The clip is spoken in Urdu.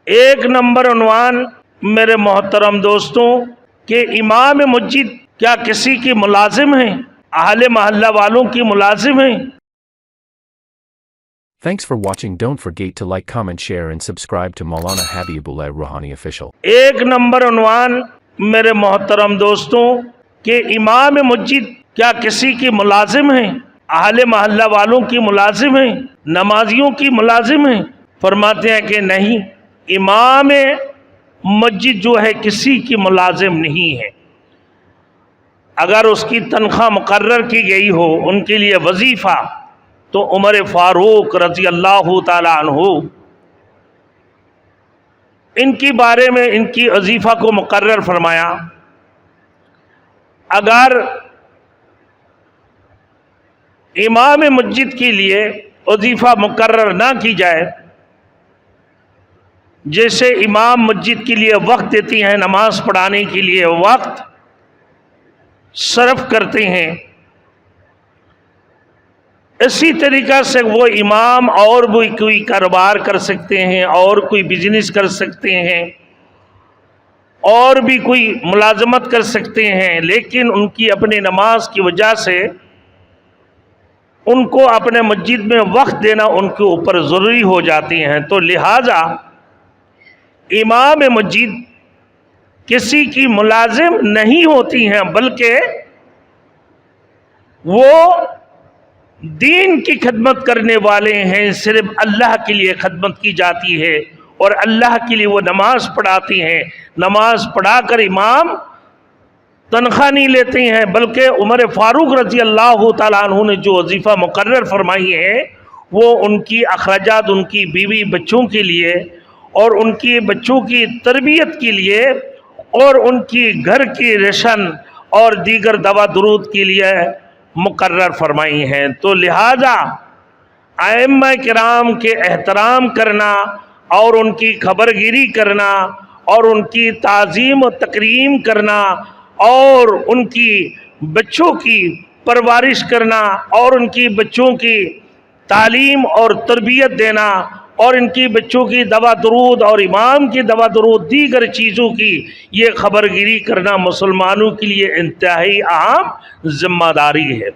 ایک نمبر عنوان میرے محترم دوستوں کہ امام مسجد کیا کسی کی ملازم ہیں؟ اہل محلہ والوں کی ملازم ہیں؟ Thanks for watching. Don't forget to like, comment, share and subscribe to Maulana Habibullah Rohani official. ایک نمبر عنوان میرے محترم دوستوں کہ امام مسجد کیا کسی کی ملازم ہیں؟ اہل محلہ والوں کی ملازم ہیں؟ نمازیوں کی ملازم ہیں؟ فرماتے ہیں کہ نہیں، امام مسجد جو ہے کسی کی ملازم نہیں ہے۔ اگر اس کی تنخواہ مقرر کی گئی ہو ان کے لیے وظیفہ، تو عمر فاروق رضی اللہ تعالی عنہ ان کی بارے میں ان کی وظیفہ کو مقرر فرمایا۔ اگر امام مسجد کے لیے وظیفہ مقرر نہ کی جائے، جیسے امام مسجد کے لیے وقت دیتی ہیں، نماز پڑھانے کے لیے وقت صرف کرتے ہیں، اسی طریقہ سے وہ امام اور بھی کوئی کاروبار کر سکتے ہیں، اور کوئی بزنس کر سکتے ہیں، اور بھی کوئی ملازمت کر سکتے ہیں، لیکن ان کی اپنی نماز کی وجہ سے ان کو اپنے مسجد میں وقت دینا ان کے اوپر ضروری ہو جاتی ہیں۔ تو لہٰذا امام مسجد کسی کی ملازم نہیں ہوتی ہیں، بلکہ وہ دین کی خدمت کرنے والے ہیں۔ صرف اللہ کے لیے خدمت کی جاتی ہے اور اللہ کے لیے وہ نماز پڑھاتی ہیں۔ نماز پڑھا کر امام تنخواہ نہیں لیتے ہیں، بلکہ عمر فاروق رضی اللہ تعالیٰ عنہ نے جو وظیفہ مقرر فرمائی ہے وہ ان کی اخراجات، ان کی بیوی بچوں کے لیے اور ان کی بچوں کی تربیت کے لیے اور ان کی گھر کی رشن اور دیگر دوا درود کے لیے مقرر فرمائی ہیں۔ تو لہذا ائمہ کرام کے احترام کرنا اور ان کی خبرگیری کرنا اور ان کی تعظیم و تکریم کرنا اور ان کی بچوں کی پرورش کرنا اور ان کی بچوں کی تعلیم اور تربیت دینا اور ان کی بچوں کی دوا درود اور امام کی دوا درود دیگر چیزوں کی یہ خبرگیری کرنا مسلمانوں کے لیے انتہائی اہم ذمہ داری ہے۔